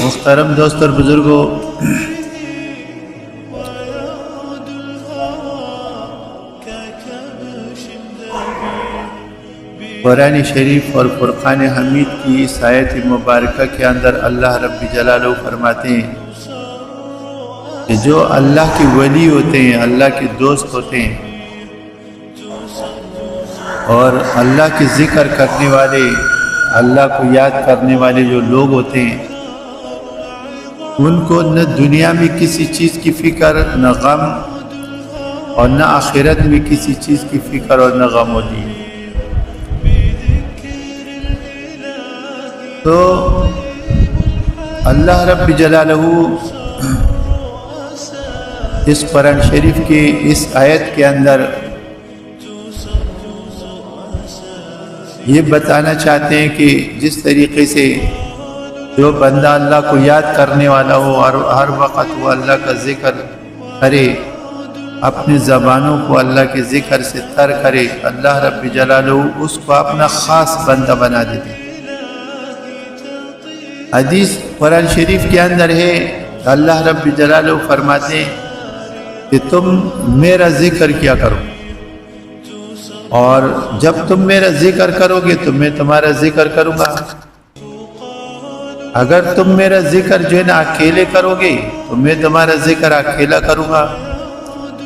محترم دوست اور بزرگوں، قرآن شریف اور فرقان حمید کی اس آیت مبارکہ کے اندر اللہ رب جلالہ فرماتے ہیں کہ جو اللہ کے ولی ہوتے ہیں، اللہ کے دوست ہوتے ہیں اور اللہ کے ذکر کرنے والے، اللہ کو یاد کرنے والے جو لوگ ہوتے ہیں، ان کو نہ دنیا میں کسی چیز کی فکر، نہ غم، اور نہ آخرت میں کسی چیز کی فکر اور نہ غم ہوتی ہے۔ تو اللہ رب جلالہ اس قرآن شریف کی اس آیت کے اندر یہ بتانا چاہتے ہیں کہ جس طریقے سے جو بندہ اللہ کو یاد کرنے والا ہو اور ہر وقت وہ اللہ کا ذکر کرے، اپنی زبانوں کو اللہ کے ذکر سے تر کرے، اللہ رب جلالہ اس کو اپنا خاص بندہ بنا دیتے۔ حدیث قرآن شریف کے اندر ہے، اللہ رب جلالہ فرماتے ہیں کہ تم میرا ذکر کیا کرو، اور جب تم میرا ذکر کرو گے تو میں تمہارا ذکر کروں گا۔ اگر تم میرا ذکر جو ہے نا اکیلے کرو گے تو میں تمہارا ذکر اکیلا کروں گا،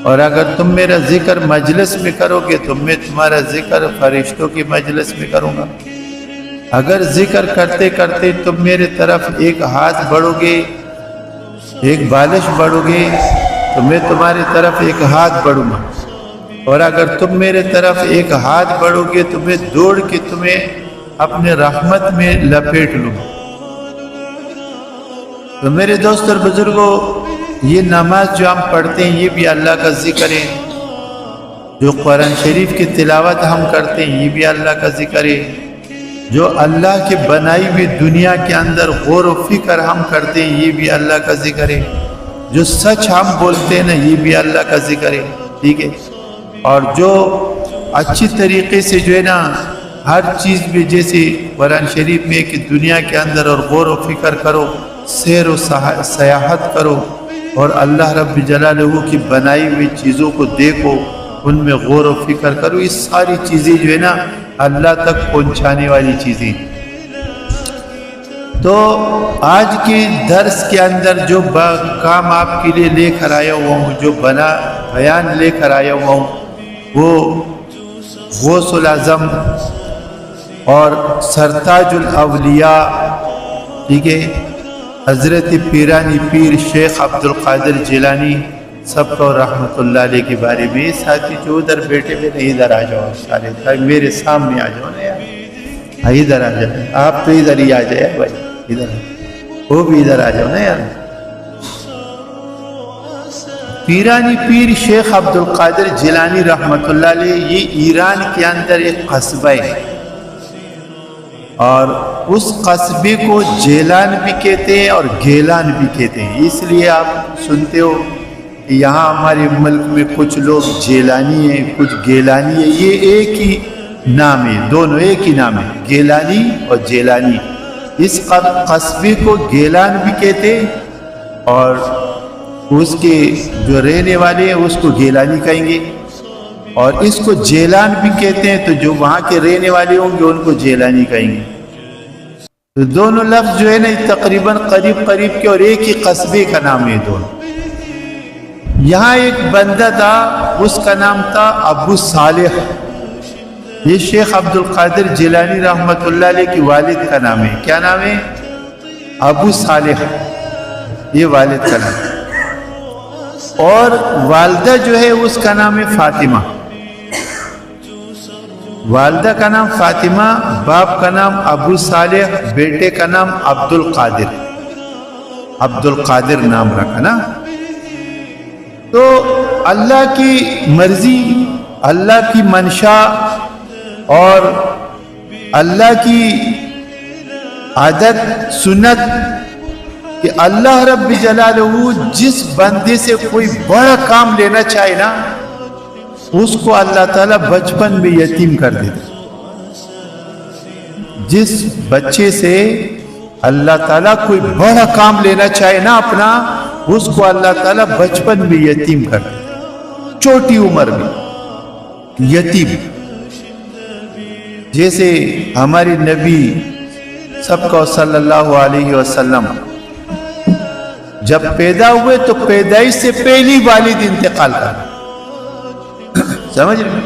اور اگر تم میرا ذکر مجلس میں کرو گے تو میں تمہارا ذکر فرشتوں کی مجلس میں کروں گا۔ اگر ذکر کرتے کرتے تم میرے طرف ایک ہاتھ بڑھو گے، ایک بالش بڑھو گے، تو میں تمہاری طرف ایک ہاتھ بڑھوں گا، اور اگر تم میرے طرف ایک ہاتھ بڑھو گے تو میں دوڑ کے تمہیں اپنے رحمت میں لپیٹ لوں۔ تو میرے دوست اور بزرگوں، یہ نماز جو ہم پڑھتے ہیں یہ بھی اللہ کا ذکر ہے، جو قرآن شریف کی تلاوت ہم کرتے ہیں یہ بھی اللہ کا ذکر ہے، جو اللہ کے بنائی ہوئی دنیا کے اندر غور و فکر ہم کرتے ہیں یہ بھی اللہ کا ذکر ہے، جو سچ ہم بولتے ہیں نا یہ بھی اللہ کا ذکر ہے، ٹھیک ہے۔ اور جو اچھی طریقے سے جو ہے نا ہر چیز بھی، جیسے قرآن شریف میں کہ دنیا کے اندر اور غور و فکر کرو، سیر و سیاحت کرو، اور اللہ رب جلالہ کی بنائی ہوئی چیزوں کو دیکھو، ان میں غور و فکر کرو، یہ ساری چیزیں جو ہے نا اللہ تک پہنچانے والی چیزیں۔ تو آج کے درس کے اندر جو کام آپ کے لیے لے کر آیا ہوا ہوں، جو بیان لے کر آیا ہوا ہوں، وہ غوث الاعظم اور سرتاج الاولیاء، ٹھیک ہے، حضرت پیرانی پیر شیخ عبد القادر جیلانی سب کو رحمت اللہ علیہ کے بارے میں۔ ساتھی جو ادھر بیٹھے ہوئے نا ادھر آ جاؤ، سارے میرے سامنے آ جاؤ نا یار، ادھر آ جاؤ، آپ تو ادھر ہی آ جائے بھائی، ادھر وہ بھی ادھر آ جاؤ نا یار۔ پیرانی پیر شیخ عبد القادر جیلانی رحمت اللہ علیہ، یہ ایران کے اندر ایک قصبہ ہے، اور اس قصبے کو جیلان بھی کہتے ہیں اور گیلان بھی کہتے ہیں۔ اس لیے آپ سنتے ہو کہ یہاں ہمارے ملک میں کچھ لوگ جیلانی ہیں، کچھ گیلانی ہیں، یہ ایک ہی نام ہے، دونوں ایک ہی نام ہے، گیلانی اور جیلانی۔ اس قصبے کو گیلان بھی کہتے ہیں، اور اس کے جو رہنے والے ہیں اس کو گیلانی کہیں گے، اور اس کو جیلان بھی کہتے ہیں، تو جو وہاں کے رہنے والے ہوں گے ان کو جیلانی کہیں گے۔ تو دونوں لفظ جو ہے نا تقریباً قریب قریب کے اور ایک ہی قصبے کا نام ہے دونوں۔ یہاں ایک بندہ تھا، اس کا نام تھا ابو صالح، یہ شیخ عبد القادر جیلانی رحمت اللہ علیہ کی والد کا نام ہے۔ کیا نام ہے؟ ابو صالح، یہ والد کا نام ہے، اور والدہ جو ہے اس کا نام ہے فاطمہ۔ والدہ کا نام فاطمہ، باپ کا نام ابو صالح، بیٹے کا نام عبد القادر، عبد القادر نام رکھا نا۔ تو اللہ کی مرضی، اللہ کی منشا اور اللہ کی عادت سنت کہ اللہ رب جلالہ جس بندے سے کوئی بڑا کام لینا چاہے نا، اس کو اللہ تعالیٰ بچپن میں یتیم کر دیتا۔ جس بچے سے اللہ تعالیٰ کوئی بڑا کام لینا چاہے نا اپنا، اس کو اللہ تعالیٰ بچپن میں یتیم کر دے، چھوٹی عمر میں یتیم. جیسے ہماری نبی سب کا صلی اللہ علیہ وسلم جب پیدا ہوئے تو پیدائش سے پہلی والد انتقال کر، سمجھ رہے؟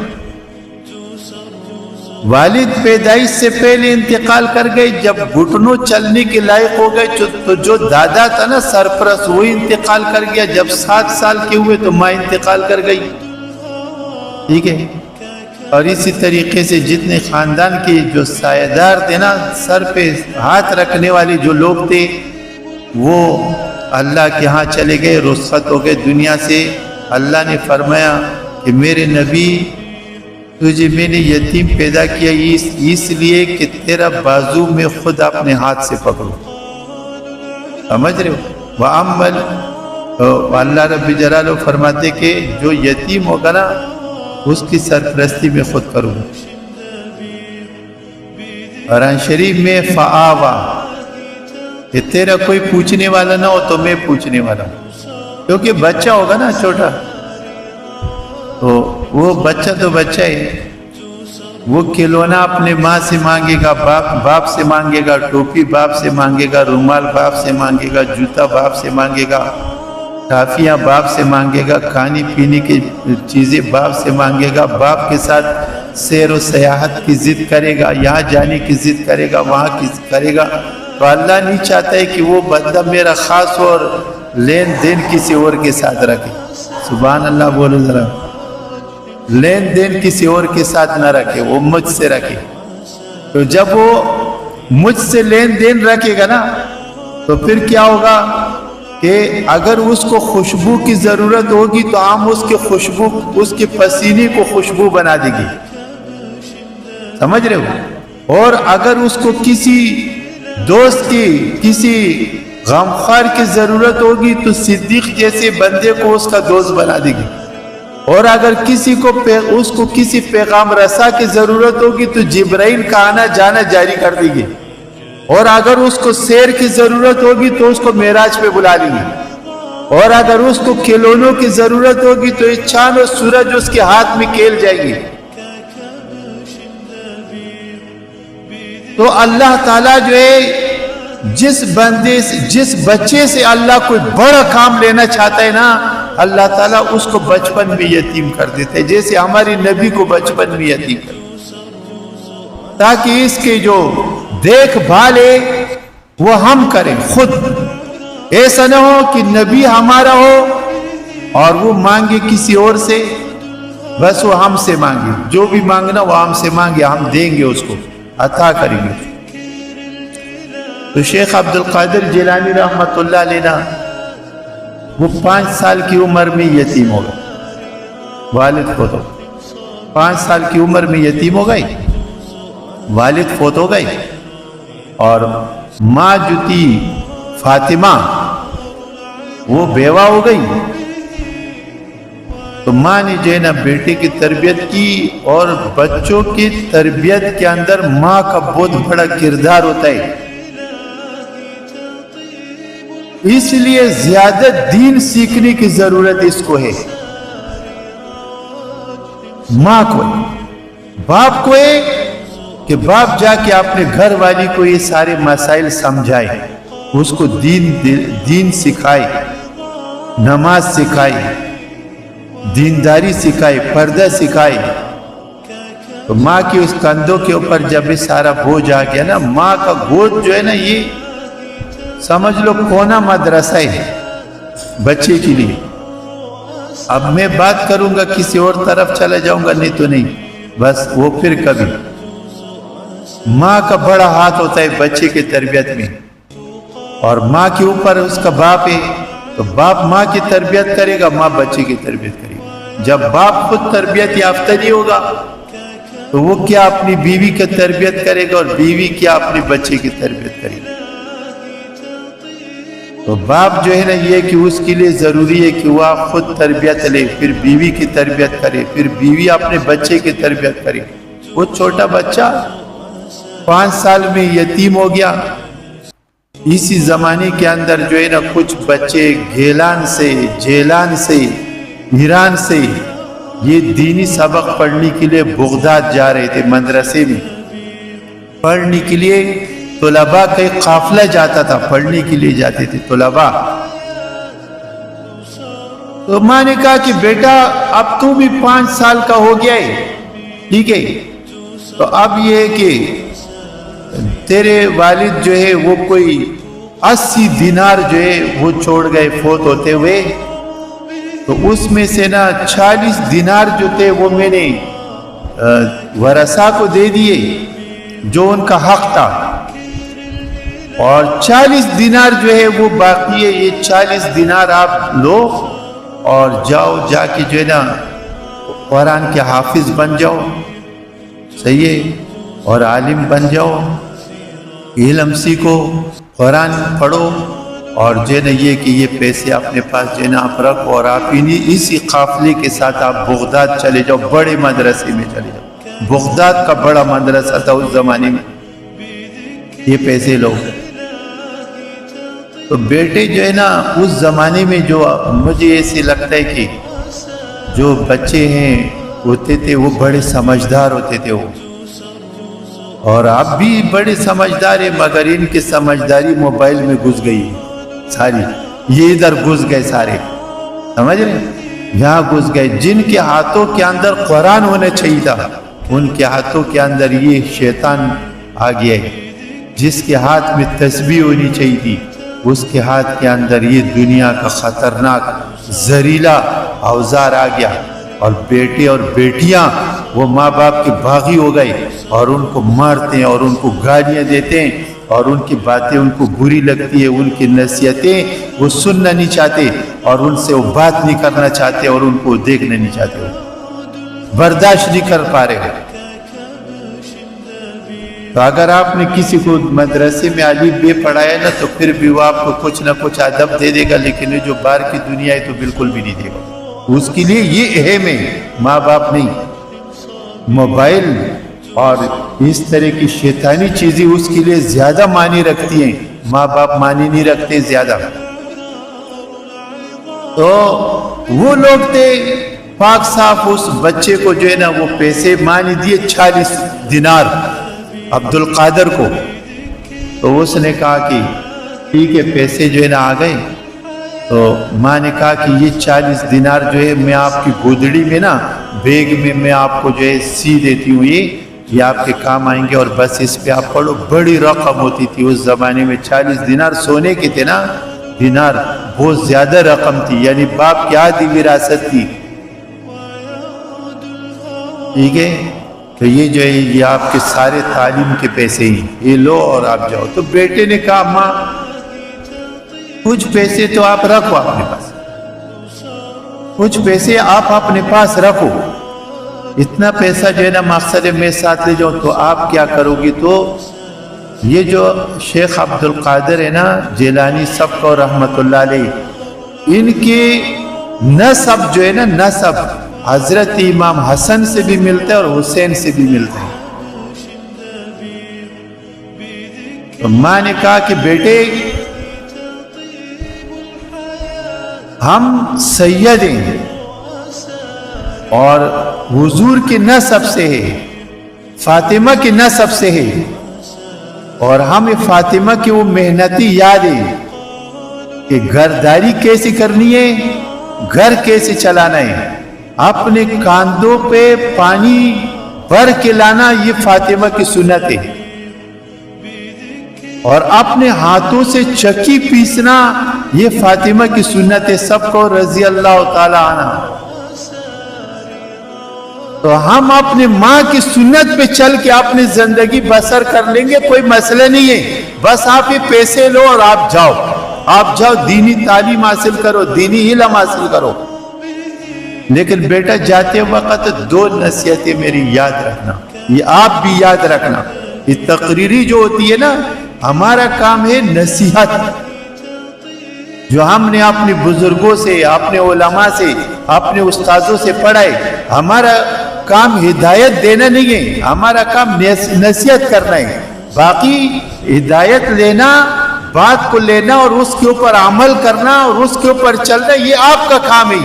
والد پیدائش سے پہلے انتقال کر گئے. جب گھٹنوں چلنے کے لائق ہو گئے تو جو دادا تھا نا سرپرست، وہ انتقال کر گیا. جب 7 سال کے ہوئے تو ماں انتقال کر گئی. ٹھیک ہے. اور اسی طریقے سے جتنے خاندان کے جو سایہ دار تھے نا، سر پہ ہاتھ رکھنے والے جو لوگ تھے، وہ اللہ کے ہاں چلے گئے، رخصت ہو گئے دنیا سے. اللہ نے فرمایا کہ میرے نبی، تجھے میں نے یتیم پیدا کیا اس لیے کہ تیرا بازو میں خود اپنے ہاتھ سے پکڑوں. سمجھ رہے ہو؟ وَأَمَّلْ اللہ رب جلالہ فرماتے کہ جو یتیم ہوگا نا، اس کی سرپرستی میں خود کروں. قرآن شریف میں فآوا، کہ تیرا کوئی پوچھنے والا نہ ہو تو میں پوچھنے والا ہوں. کیونکہ بچہ ہوگا نا چھوٹا، تو وہ بچہ تو بچہ ہے، وہ کھلونا اپنے ماں سے مانگے گا، باپ سے مانگے گا، ٹوپی باپ سے مانگے گا، رومال باپ سے مانگے گا، جوتا باپ سے مانگے گا، ٹافیاں باپ سے مانگے گا، کھانے پینے کی چیزیں باپ سے مانگے گا، باپ کے ساتھ سیر و سیاحت کی ضد کرے گا، یہاں جانے کی ضد کرے گا، وہاں کی کرے گا. تو اللہ نہیں چاہتا ہے کہ وہ بندہ میرا خاص اور لین دین کسی اور کے ساتھ رکھے. سبحان اللہ بولو ذرا. لین دین کسی اور کے ساتھ نہ رکھے، وہ مجھ سے رکھے. تو جب وہ مجھ سے لین دین رکھے گا نا، تو پھر کیا ہوگا کہ اگر اس کو خوشبو کی ضرورت ہوگی تو ہم اس کے خوشبو، اس کے پسینے کو خوشبو بنا دے گی. سمجھ رہے ہو؟ اور اگر اس کو کسی دوست کی، کسی غمخوار کی ضرورت ہوگی تو صدیق جیسے بندے کو اس کا دوست بنا دے گی. اور اگر کسی کو اس کو کسی پیغام رسا کی ضرورت ہوگی تو جبرائیل کا آنا جانا جاری کر دے گی. اور اگر اس کو سیر کی ضرورت ہوگی تو اس کو معراج پہ بلا لیں گے. اور اگر اس کو کھلونوں کی ضرورت ہوگی تو چاند اور سورج اس کے ہاتھ میں کھیل جائے گی. تو اللہ تعالیٰ جو ہے جس بچے سے اللہ کوئی بڑا کام لینا چاہتا ہے نا، اللہ تعالیٰ اس کو بچپن میں یتیم کر دیتا ہے. جیسے ہماری نبی کو بچپن میں یتیم کر دیتا، تاکہ اس کے جو دیکھ بھال ہے وہ ہم کریں خود. ایسا نہ ہو کہ نبی ہمارا ہو اور وہ مانگے کسی اور سے، بس وہ ہم سے مانگے، جو بھی مانگنا وہ ہم سے مانگے، ہم دیں گے، اس کو عطا کریں گے. تو شیخ عبد القادر جیلانی رحمۃ اللہ علیہ وہ 5 سال کی عمر میں یتیم ہو گئے. والد فوت ہو، 5 سال کی عمر میں یتیم ہو گئے، والد فوت ہو گئے. اور ماں جو تھی فاطمہ وہ بیوہ ہو گئی. تو ماں نے جو ہے نا بیٹے کی تربیت کی، اور بچوں کی تربیت کے اندر ماں کا بہت بڑا کردار ہوتا ہے. اس لیے زیادہ دین سیکھنے کی ضرورت اس کو ہے، ماں کو. باپ کو ہے کہ باپ جا کے اپنے گھر والی کو یہ سارے مسائل سمجھائے، اس کو دین سکھائے، نماز سکھائے، دینداری سکھائے، پردہ سکھائے. تو ماں کی اس کندھوں کے اوپر جب یہ سارا بوجھ آ گیا نا، ماں کا گود جو ہے نا، یہ سمجھ لو کونا مدرسہ ہے بچے کے لیے. اب میں بات کروں گا کسی اور طرف چلا جاؤں گا، نہیں تو نہیں، بس وہ پھر کبھی. ماں کا بڑا ہاتھ ہوتا ہے بچے کی تربیت میں، اور ماں کے اوپر اس کا باپ ہے. تو باپ ماں کی تربیت کرے گا، ماں بچے کی تربیت کرے گی. جب باپ خود تربیت یافتہ نہیں ہوگا تو وہ کیا اپنی بیوی کی تربیت کرے گا، اور بیوی کیا اپنے بچے کی تربیت کرے گی. تو باپ جو ہے نا یہ کہ اس کے لیے ضروری ہے کہ وہ خود تربیت لے، پھر بیوی کی تربیت کرے، پھر بیوی اپنے بچے کی تربیت کرے. وہ چھوٹا بچہ 5 سال میں یتیم ہو گیا. اسی زمانے کے اندر جو ہے نا کچھ بچے گیلان سے، جیلان سے، ایران سے یہ دینی سبق پڑھنے کے لیے بغداد جا رہے تھے، مدرسے میں پڑھنے کے لیے طلباء کا ایک قافلہ جاتا تھا، پڑھنے کے لیے جاتے تھے طلباء۔ تو ماں نے کہا کہ بیٹا اب تو بھی 5 سال کا ہو گیا ہے، ٹھیک ہے، تو اب یہ ہے کہ تیرے والد جو ہے وہ کوئی 80 دینار جو ہے وہ چھوڑ گئے فوت ہوتے ہوئے، تو اس میں سے نا 40 دینار جو تھے وہ میں نے ورثہ کو دے دیے جو ان کا حق تھا، اور 40 دینار جو ہے وہ باقی ہے، یہ 40 دینار آپ لو اور جاؤ، جا کے جو ہے نا قرآن کے حافظ بن جاؤ، صحیح ہے، اور عالم بن جاؤ، علم سیکھو، قرآن پڑھو، اور جو ہے نا یہ کہ یہ پیسے اپنے پاس جو ہے نا آپ رکھو، اور آپ اسی قافلے کے ساتھ آپ بغداد چلے جاؤ، بڑے مدرسے میں چلے جاؤ۔ بغداد کا بڑا مدرسہ تھا اس زمانے میں، یہ پیسے لو۔ تو بیٹے جو ہے نا اس زمانے میں جو مجھے ایسے لگتا ہے کہ جو بچے ہیں ہوتے تھے وہ بڑے سمجھدار ہوتے تھے وہ، اور آپ بھی بڑے سمجھدار ہیں، مگر ان کی سمجھداری موبائل میں گھس گئی ساری، یہ ادھر گھس گئے سارے، سمجھ رہے ہیں، یہاں گھس گئے۔ جن کے ہاتھوں کے اندر قرآن ہونا چاہیے تھا ان کے ہاتھوں کے اندر یہ شیطان آ گیا ہے، جس کے ہاتھ میں تسبیح ہونی چاہیے تھی اس کے ہاتھ کے اندر یہ دنیا کا خطرناک زہریلا اوزار آ گیا، اور بیٹے اور بیٹیاں وہ ماں باپ کے باغی ہو گئے، اور ان کو مارتے ہیں اور ان کو گالیاں دیتے ہیں، اور ان کی باتیں ان کو بری لگتی ہے، ان کی نصیحتیں وہ سننا نہیں چاہتے، اور ان سے وہ بات نہیں کرنا چاہتے، اور ان کو دیکھنا نہیں چاہتے، برداشت نہیں کر پا رہے ہو۔ تو اگر آپ نے کسی کو مدرسے میں الف بے پڑھایا نا تو پھر بھی وہ آپ کو کچھ نہ کچھ ادب دے دے گا، لیکن جو باہر کی دنیا ہے تو بالکل بھی نہیں دے گا۔ اس کے لیے یہ اہم ہے، ماں باپ نہیں۔ موبائل اور اس طرح کی شیطانی چیزیں اس کے لیے زیادہ معنی رکھتی ہیں، ماں باپ معنی نہیں رکھتے زیادہ۔ تو وہ لوگ تھے پاک صاف، اس بچے کو جو ہے نا وہ پیسے معنی دیے 40 دینار عبد القادر کو، تو اس نے کہا کہ ٹھیک ہے، پیسے جو ہے نا آ گئے۔ تو ماں نے کہا کہ یہ 40 دینار جو ہے میں آپ کی گودڑی میں نا بیگ میں میں آپ کو جو ہے سی دیتی ہوں، یہ آپ کے کام آئیں گے، اور بس اس پہ آپ پڑھو۔ بڑی رقم ہوتی تھی اس زمانے میں، 40 دینار سونے کے تھے نا، دینار بہت زیادہ رقم تھی، یعنی باپ کی آدھی وراثت تھی، ٹھیک ہے۔ تو یہ جو ہے یہ آپ کے سارے تعلیم کے پیسے ہی، یہ لو اور آپ جاؤ۔ تو بیٹے نے کہا ماں کچھ پیسے تو آپ رکھو اپنے پاس، کچھ پیسے آپ اپنے پاس رکھو، اتنا پیسہ جو ہے نا مقصد میں ساتھ لے جاؤ۔ تو آپ کیا کرو گی؟ تو یہ جو شیخ عبد القادر ہے نا جیلانی سب کو رحمت اللہ علیہ، ان کے نسب جو ہے نا نسب حضرت امام حسن سے بھی ملتا ہے اور حسین سے بھی ملتا ہے۔ تو ماں نے کہا کہ بیٹے ہم سید ہیں اور حضور کے نسب سے ہے، فاطمہ کے نسب سے ہے، اور ہمیں فاطمہ کی وہ محنتی یاد ہے کہ گھرداری کیسے کرنی ہے، گھر کیسے چلانا ہے، اپنے کاندھوں پہ پانی بھر کے لانا، یہ فاطمہ کی سنت ہے، اور اپنے ہاتھوں سے چکی پیسنا یہ فاطمہ کی سنت ہے، سب کو رضی اللہ تعالی عنہ۔ تو ہم اپنے ماں کی سنت پہ چل کے اپنی زندگی بسر کر لیں گے، کوئی مسئلہ نہیں ہے، بس آپ یہ پیسے لو اور آپ جاؤ دینی تعلیم حاصل کرو، دینی علم حاصل کرو۔ لیکن بیٹا جاتے وقت 2 نصیحتیں میری یاد رکھنا، یہ آپ بھی یاد رکھنا۔ یہ تقریری جو ہوتی ہے نا، ہمارا کام ہے نصیحت، جو ہم نے اپنے بزرگوں سے، اپنے علماء سے، اپنے استاذوں سے پڑھائے، ہمارا کام ہدایت دینا نہیں ہے، ہمارا کام نصیحت کرنا ہے۔ باقی ہدایت لینا بات کو لینا اور اس کے اوپر عمل کرنا اور اس کے اوپر چلنا، یہ آپ کا کام ہے۔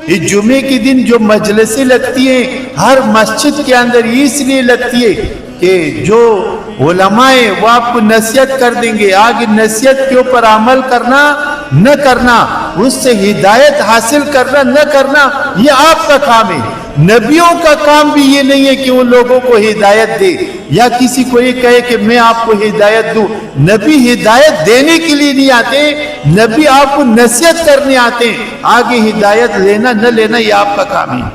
یہ جمعے کے دن جو مجلسیں لگتی ہیں ہر مسجد کے اندر اس لیے لگتی ہے کہ جو علماء ہیں وہ آپ کو نصیحت کر دیں گے، آگے نصیحت کے اوپر عمل کرنا نہ کرنا، اس سے ہدایت حاصل کرنا نہ کرنا، یہ آپ کا کام ہے۔ نبیوں کا کام بھی یہ نہیں ہے کہ وہ لوگوں کو ہدایت دے یا کسی کو یہ کہے کہ میں آپ کو ہدایت دوں۔ نبی ہدایت دینے کے لیے نہیں آتے، نبی آپ کو نصیحت کرنے آتے ہیں، آگے ہدایت لینا نہ لینا یہ آپ کا کام ہے۔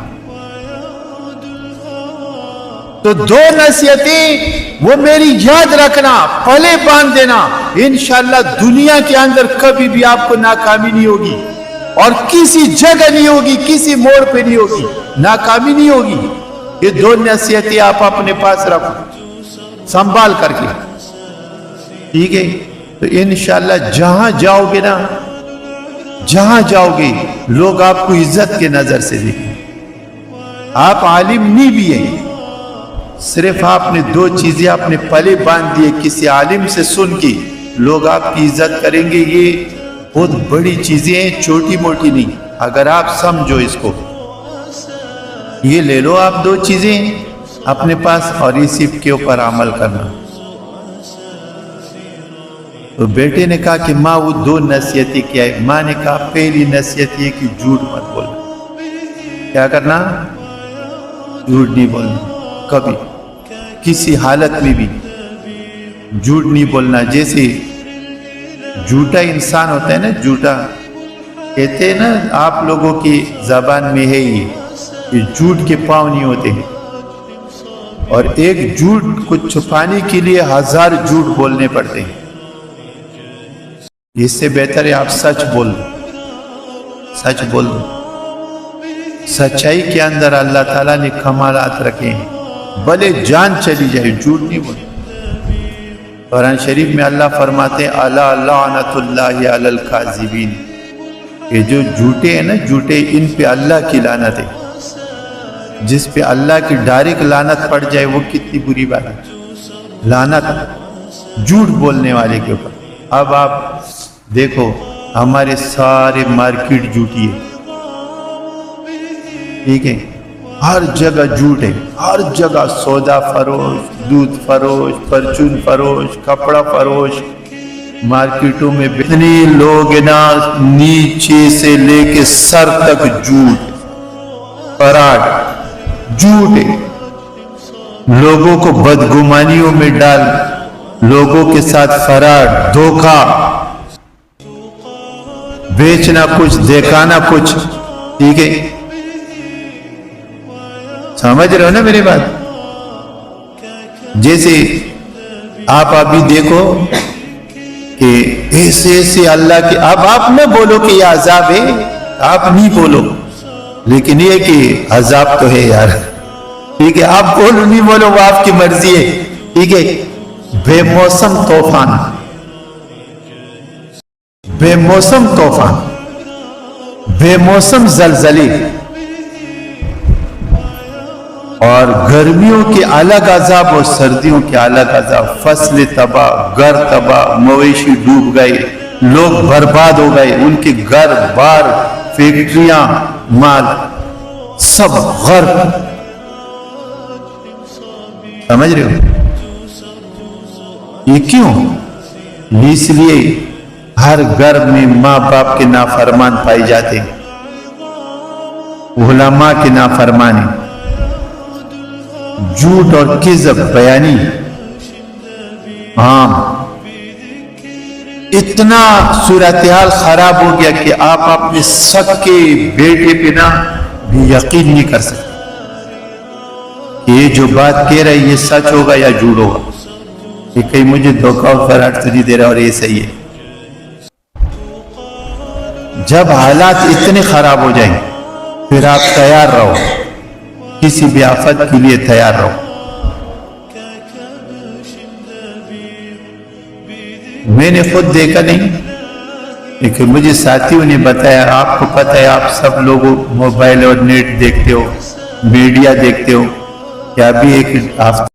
تو دو نصیحتیں وہ میری یاد رکھنا، پلے باندھ دینا، انشاءاللہ دنیا کے اندر کبھی بھی آپ کو ناکامی نہیں ہوگی، اور کسی جگہ نہیں ہوگی، کسی موڑ پہ نہیں ہوگی، ناکامی نہیں ہوگی۔ یہ دو نصیحتیں آپ اپنے پاس رکھو سنبھال کر کے، ٹھیک ہے؟ تو انشاءاللہ جہاں جاؤ گے نا، جہاں جاؤ گے لوگ آپ کو عزت کے نظر سے دیکھیں۔ آپ عالم نہیں بھی ہیں، صرف آپ نے دو چیزیں اپنے پلے باندھ دیے، کسی عالم سے سن کے لوگ آپ کی عزت کریں گے، یہ بہت بڑی چیزیں ہیں، چھوٹی موٹی نہیں۔ اگر آپ سمجھو اس کو، یہ لے لو آپ دو چیزیں اپنے پاس اور اسی کے اوپر عمل کرنا۔ تو بیٹے نے کہا کہ ماں وہ دو نصیحتیں کیا ہے؟ ماں نے کہا پہلی نصیحت یہ کہ جھوٹ مت بولنا۔ کیا کرنا؟ جھوٹ نہیں بولنا کبھی، کسی حالت میں بھی جھوٹ نہیں بولنا۔ جیسے جھوٹا انسان ہوتا ہے نا، جھوٹا کہتے ہیں نا، آپ لوگوں کی زبان میں ہے یہ جھوٹ کے پاؤں نہیں ہوتے، اور ایک جھوٹ کو چھپانے کے لیے 1000 جھوٹ بولنے پڑتے ہیں۔ اس سے بہتر ہے آپ سچ بول دو، سچ بول دو۔ سچائی کے اندر اللہ تعالیٰ نے کمالات رکھے ہیں، بھلے جان چلی جائے جھوٹ نہیں بولے۔ قرآن شریف میں اللہ فرماتے ہیں الا لعنت اللہ علی الکاذبین، کہ جو جھوٹے ہیں نا، جھوٹے، ان پہ اللہ کی لعنت ہے۔ جس پہ اللہ کی ڈائریکٹ لعنت پڑ جائے وہ کتنی بری بات ہے، لعنت جھوٹ بولنے والے کے اوپر۔ اب آپ دیکھو ہمارے سارے مارکیٹ جھوٹی ہے، ٹھیک ہے؟ ہر جگہ جھوٹ ہے، ہر جگہ سودا فروش، دودھ فروش، پرچون فروش، کپڑا فروش، مارکیٹوں میں اتنے لوگ نا نیچے سے لے کے سر تک جھوٹ، فراڈ، جھوٹ ہے۔ لوگوں کو بدگمانیوں میں ڈال، لوگوں کے ساتھ فراڈ، دھوکہ، بیچنا کچھ دکھانا کچھ، ٹھیک ہے؟ سمجھ رہے ہو نا میری بات؟ جیسے آپ ابھی دیکھو کہ ایسے ایسے اللہ کے، اب آپ نہ بولو کہ یہ عذاب ہے، آپ نہیں بولو، لیکن یہ کہ عذاب تو ہے یار، ٹھیک ہے؟ آپ بولو نہیں بولو وہ آپ کی مرضی ہے، ٹھیک ہے؟ بے موسم طوفان، بے موسم طوفان، بے موسم زلزلے، اور گرمیوں کے الگ عذاب اور سردیوں کے الگ عذاب، فصل تباہ، گھر تباہ، مویشی ڈوب گئے، لوگ برباد ہو گئے، ان کے گھر بار، فیکٹریاں، مال سب غرق۔ سمجھ رہے ہو؟ یہ کیوں؟ اس لیے ہر گھر میں ماں باپ کے نافرمان پائے جاتے ہیں، علماء کے نافرمانی، جھوٹ اور کذب بیانی عام۔ اتنا صورتحال خراب ہو گیا کہ آپ اپنے سکے بیٹے پہ نہ بھی یقین نہیں کر سکتے کہ یہ جو بات کہہ رہا ہے یہ سچ ہوگا یا جھوٹ ہوگا، کہ کہیں مجھے دھوکہ اور فراڈ تو نہیں دے رہا اور یہ صحیح ہے۔ جب حالات اتنے خراب ہو جائیں پھر آپ تیار رہو، کسی بھی آفت کے لیے تیار رہو۔ میں نے خود دیکھا نہیں، لیکن مجھے ساتھیوں نے بتایا، آپ کو پتہ ہے آپ سب لوگ موبائل اور نیٹ دیکھتے ہو، میڈیا دیکھتے ہو، کہ ابھی ایک ہفتہ